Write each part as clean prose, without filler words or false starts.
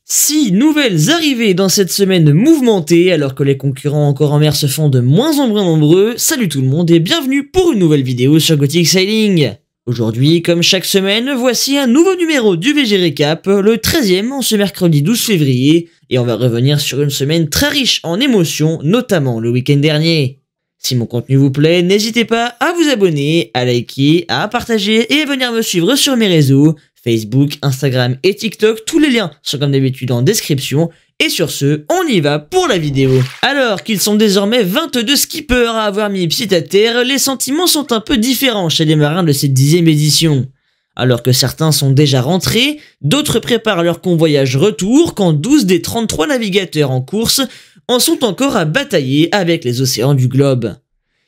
6 nouvelles arrivées dans cette semaine mouvementée alors que les concurrents encore en mer se font de moins en moins nombreux. Salut tout le monde et bienvenue pour une nouvelle vidéo sur Gothic Sailing. Aujourd'hui, comme chaque semaine, voici un nouveau numéro du VG Recap, le 13e en ce mercredi 12 février, et on va revenir sur une semaine très riche en émotions, notamment le week-end dernier. Si mon contenu vous plaît, n'hésitez pas à vous abonner, à liker, à partager et à venir me suivre sur mes réseaux, Facebook, Instagram et TikTok, tous les liens sont comme d'habitude en description. Et sur ce, on y va pour la vidéo. Alors qu'ils sont désormais 22 skippers à avoir mis pied à terre, les sentiments sont un peu différents chez les marins de cette 10e édition. Alors que certains sont déjà rentrés, d'autres préparent leur convoyage retour quand 12 des 33 navigateurs en course en sont encore à batailler avec les océans du globe.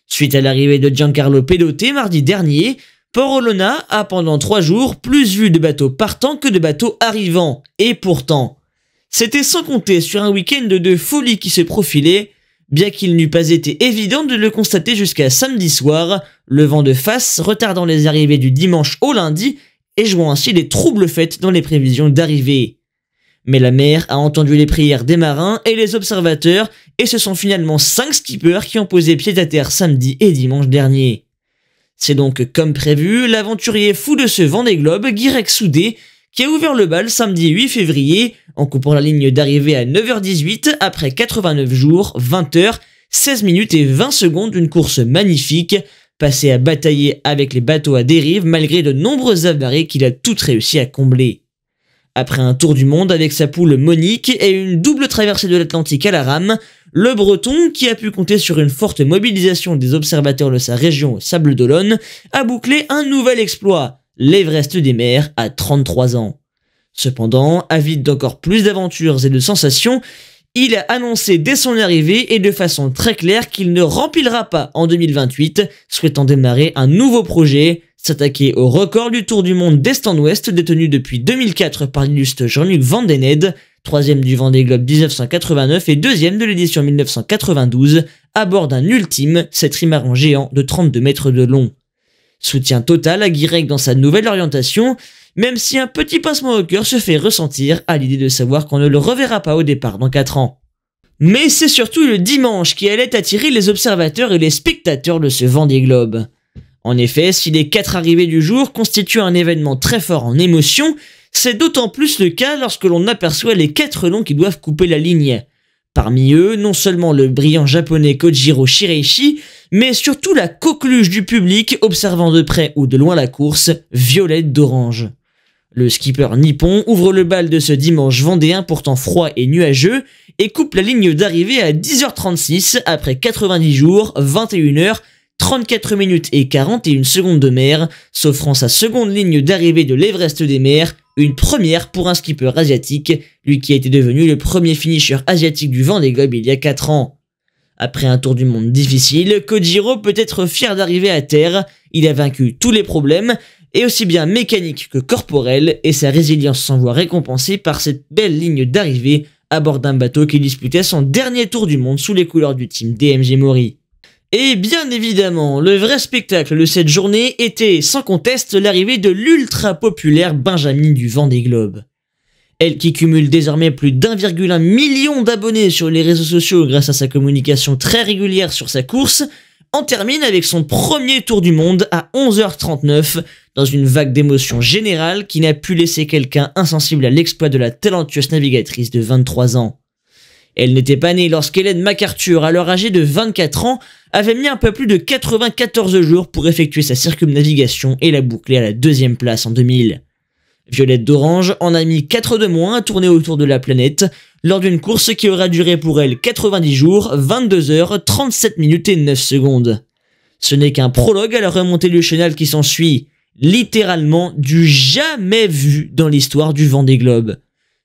Suite à l'arrivée de Giancarlo Pedote mardi dernier, Port Olona a pendant 3 jours plus vu de bateaux partants que de bateaux arrivants. Et pourtant, c'était sans compter sur un week-end de folie qui se profilait, bien qu'il n'eût pas été évident de le constater jusqu'à samedi soir, le vent de face retardant les arrivées du dimanche au lundi et jouant ainsi les troubles fêtes dans les prévisions d'arrivée. Mais la mer a entendu les prières des marins et les observateurs et ce sont finalement 5 skippers qui ont posé pied à terre samedi et dimanche dernier. C'est donc comme prévu l'aventurier fou de ce Vendée Globe, Guirec Soudé, qui a ouvert le bal samedi 8 février en coupant la ligne d'arrivée à 9h18 après 89 jours, 20h, 16 minutes et 20 secondes d'une course magnifique, passée à batailler avec les bateaux à dérive malgré de nombreuses avaries qu'il a toutes réussi à combler. Après un tour du monde avec sa poule Monique et une double traversée de l'Atlantique à la rame, le Breton, qui a pu compter sur une forte mobilisation des observateurs de sa région Sable d'Olonne, a bouclé un nouvel exploit, l'Everest des mers à 33 ans. Cependant, avide d'encore plus d'aventures et de sensations, il a annoncé dès son arrivée et de façon très claire qu'il ne remplira pas en 2028, souhaitant démarrer un nouveau projet, s'attaquer au record du Tour du Monde d'Est en Ouest détenu depuis 2004 par l'illustre Jean-Luc Van den Ende, 3e du Vendée Globe 1989 et 2e de l'édition 1992, à bord d'un ultime, cet trimaran géant de 32 mètres de long. Soutien total à Guirec dans sa nouvelle orientation, même si un petit pincement au cœur se fait ressentir à l'idée de savoir qu'on ne le reverra pas au départ dans 4 ans. Mais c'est surtout le dimanche qui allait attirer les observateurs et les spectateurs de ce Vendée Globe. En effet, si les 4 arrivées du jour constituent un événement très fort en émotion, c'est d'autant plus le cas lorsque l'on aperçoit les 4 noms qui doivent couper la ligne. Parmi eux, non seulement le brillant japonais Kojiro Shiraishi, mais surtout la coqueluche du public observant de près ou de loin la course, Violette d'Orange. Le skipper nippon ouvre le bal de ce dimanche vendéen pourtant froid et nuageux et coupe la ligne d'arrivée à 10h36 après 90 jours, 21h, 34 minutes et 41 secondes de mer, s'offrant sa seconde ligne d'arrivée de l'Everest des mers, une première pour un skipper asiatique, lui qui a été devenu le premier finisher asiatique du Vendée Globe il y a 4 ans. Après un tour du monde difficile, Kojiro peut être fier d'arriver à terre, il a vaincu tous les problèmes, et aussi bien mécaniques que corporels, et sa résilience s'en voit récompensée par cette belle ligne d'arrivée à bord d'un bateau qui disputait son dernier tour du monde sous les couleurs du team DMG Mori. Et bien évidemment, le vrai spectacle de cette journée était sans conteste l'arrivée de l'ultra populaire Benjamin du Vendée Globe. Elle qui cumule désormais plus d'1,1 million d'abonnés sur les réseaux sociaux grâce à sa communication très régulière sur sa course, en termine avec son premier tour du monde à 11h39 dans une vague d'émotions générale qui n'a pu laisser quelqu'un insensible à l'exploit de la talentueuse navigatrice de 23 ans. Elle n'était pas née lorsqu'Hélène MacArthur, alors âgée de 24 ans, avait mis un peu plus de 94 jours pour effectuer sa circumnavigation et la boucler à la 2e place en 2000. Violette d'Orange en a mis 4 de moins à tourner autour de la planète, lors d'une course qui aura duré pour elle 90 jours, 22 heures, 37 minutes et 9 secondes. Ce n'est qu'un prologue à la remontée du chenal qui s'ensuit, littéralement du jamais vu dans l'histoire du Vendée Globe.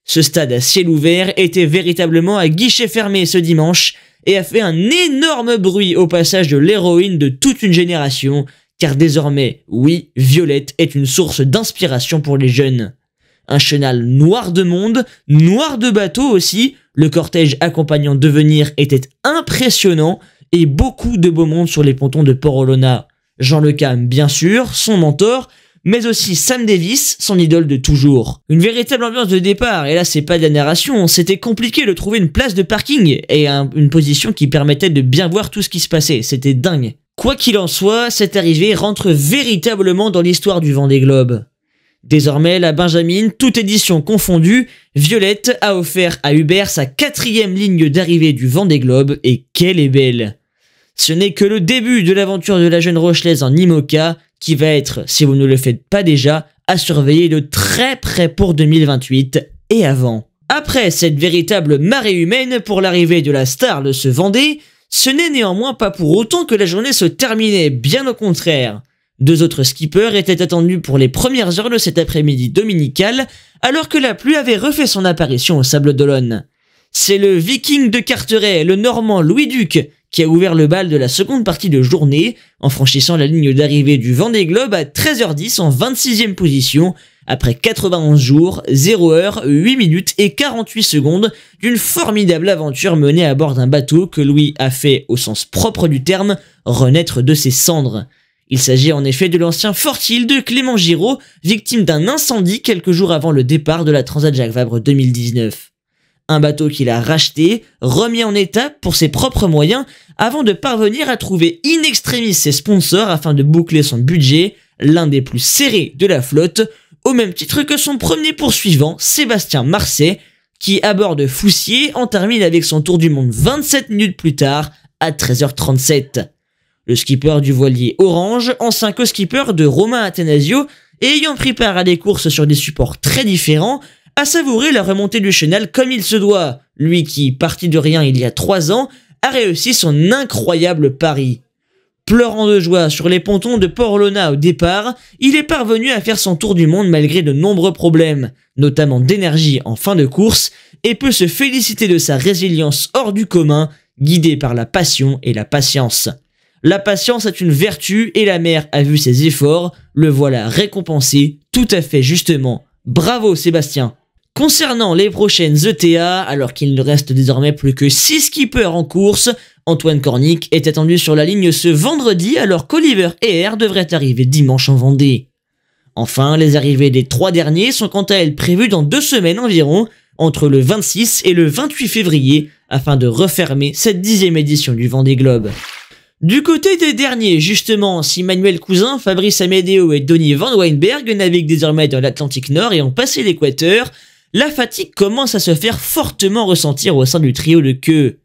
Ce stade à ciel ouvert était véritablement à guichet fermé ce dimanche et a fait un énorme bruit au passage de l'héroïne de toute une génération, car désormais, oui, Violette est une source d'inspiration pour les jeunes. Un chenal noir de monde, noir de bateaux aussi, le cortège accompagnant Devenir était impressionnant et beaucoup de beau monde sur les pontons de Port Olona. Jean Le Cam bien sûr, son mentor, mais aussi Sam Davis, son idole de toujours. Une véritable ambiance de départ, et là c'est pas de la narration, c'était compliqué de trouver une place de parking et une position qui permettait de bien voir tout ce qui se passait, c'était dingue. Quoi qu'il en soit, cette arrivée rentre véritablement dans l'histoire du Vendée Globe. Désormais, la Benjamin, toute édition confondue, Violette a offert à Hubert sa 4e ligne d'arrivée du Vendée Globe, et qu'elle est belle. Ce n'est que le début de l'aventure de la jeune Rochelaise en IMOCA, qui va être, si vous ne le faites pas déjà, à surveiller de très près pour 2028 et avant. Après cette véritable marée humaine pour l'arrivée de la star de ce Vendée, ce n'est néanmoins pas pour autant que la journée se terminait, bien au contraire. 2 autres skippers étaient attendus pour les premières heures de cet après-midi dominical, alors que la pluie avait refait son apparition au Sables d'Olonne. C'est le Viking de Carteret, le Normand Louis Duc, qui a ouvert le bal de la seconde partie de journée, en franchissant la ligne d'arrivée du Vendée Globe à 13h10 en 26e position, après 91 jours, 0 heure, 8 minutes et 48 secondes d'une formidable aventure menée à bord d'un bateau que Louis a fait, au sens propre du terme, renaître de ses cendres. Il s'agit en effet de l'ancien Fortil de Clément Giraud, victime d'un incendie quelques jours avant le départ de la Transat Jacques Vabre 2019. Un bateau qu'il a racheté, remis en état pour ses propres moyens, avant de parvenir à trouver in extremis ses sponsors afin de boucler son budget, l'un des plus serrés de la flotte, au même titre que son premier poursuivant, Sébastien Marseille, qui à bord de Foussier en termine avec son tour du monde 27 minutes plus tard, à 13h37. Le skipper du voilier Orange, ancien co-skipper de Romain Attanasio, et ayant pris part à des courses sur des supports très différents, a savouré la remontée du chenal comme il se doit, lui qui, parti de rien il y a 3 ans, a réussi son incroyable pari. Pleurant de joie sur les pontons de Port-Olona au départ, il est parvenu à faire son tour du monde malgré de nombreux problèmes, notamment d'énergie en fin de course, et peut se féliciter de sa résilience hors du commun, guidée par la passion et la patience. La patience est une vertu et la mer a vu ses efforts, le voilà récompensé tout à fait justement. Bravo Sébastien! Concernant les prochaines ETA, alors qu'il ne reste désormais plus que 6 skippers en course, Antoine Cornic est attendu sur la ligne ce vendredi alors qu'Oliver Heer devrait arriver dimanche en Vendée. Enfin, les arrivées des 3 derniers sont quant à elles prévues dans 2 semaines environ, entre le 26 et le 28 février, afin de refermer cette 10e édition du Vendée Globe. Du côté des derniers, justement, si Manuel Cousin, Fabrice Amedeo et Donny Van Weinberg naviguent désormais dans l'Atlantique Nord et ont passé l'équateur, la fatigue commence à se faire fortement ressentir au sein du trio de queue.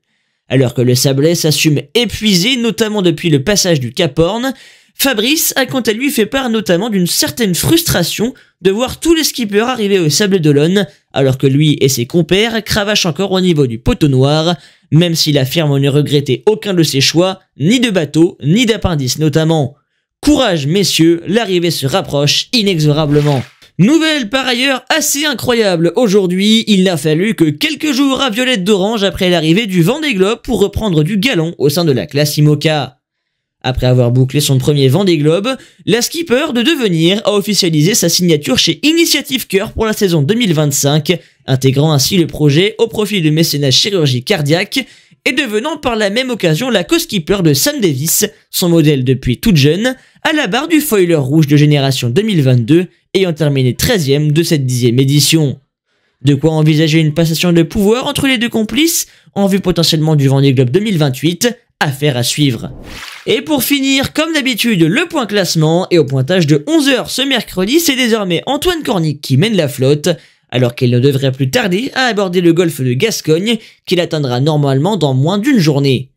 Alors que le Sablé s'assume épuisé, notamment depuis le passage du Cap Horn, Fabrice a quant à lui fait part notamment d'une certaine frustration de voir tous les skippers arriver au Sables d'Olonne, alors que lui et ses compères cravachent encore au niveau du poteau noir, même s'il affirme ne regretter aucun de ses choix, ni de bateau, ni d'appendice notamment. Courage messieurs, l'arrivée se rapproche inexorablement. Nouvelle par ailleurs assez incroyable, aujourd'hui il n'a fallu que quelques jours à Violette d'Orange après l'arrivée du Vendée Globe pour reprendre du galon au sein de la classe IMOCA. Après avoir bouclé son premier Vendée Globe, la skipper de devenir a officialisé sa signature chez Initiative Cœur pour la saison 2025, intégrant ainsi le projet au profit de mécénat chirurgie cardiaque et devenant par la même occasion la co-skipper de Sam Davis, son modèle depuis toute jeune, à la barre du foiler rouge de génération 2022, ayant terminé 13e de cette 10e édition. De quoi envisager une passation de pouvoir entre les deux complices, en vue potentiellement du Vendée Globe 2028, affaire à suivre. Et pour finir, comme d'habitude, le point classement, et au pointage de 11h ce mercredi, c'est désormais Antoine Cornic qui mène la flotte, alors qu'il ne devrait plus tarder à aborder le golfe de Gascogne, qu'il atteindra normalement dans moins d'une journée.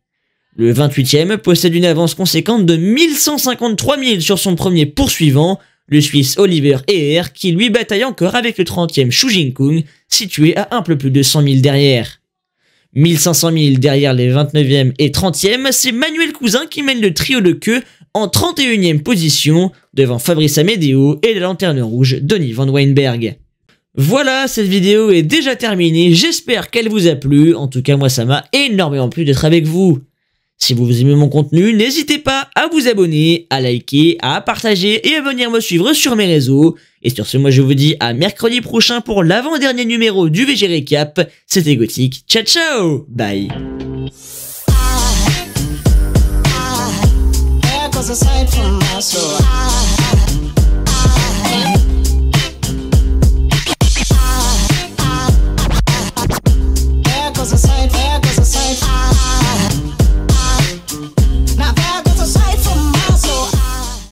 Le 28e possède une avance conséquente de 1153 000 sur son premier poursuivant, le Suisse Oliver Heer, qui lui bataille encore avec le 30e Xu Jingkung, situé à un peu plus de 100 000 derrière. 1500 000 derrière les 29e et 30e, c'est Manuel Cousin qui mène le trio de queue en 31e position, devant Fabrice Amedeo et la lanterne rouge Donny Van Weinberg. Voilà, cette vidéo est déjà terminée, j'espère qu'elle vous a plu, en tout cas moi ça m'a énormément plu d'être avec vous. Si vous aimez mon contenu, n'hésitez pas à vous abonner, à liker, à partager et à venir me suivre sur mes réseaux. Et sur ce, moi je vous dis à mercredi prochain pour l'avant-dernier numéro du VG Recap. C'était Gothic, ciao ciao, bye. Aside from my soul.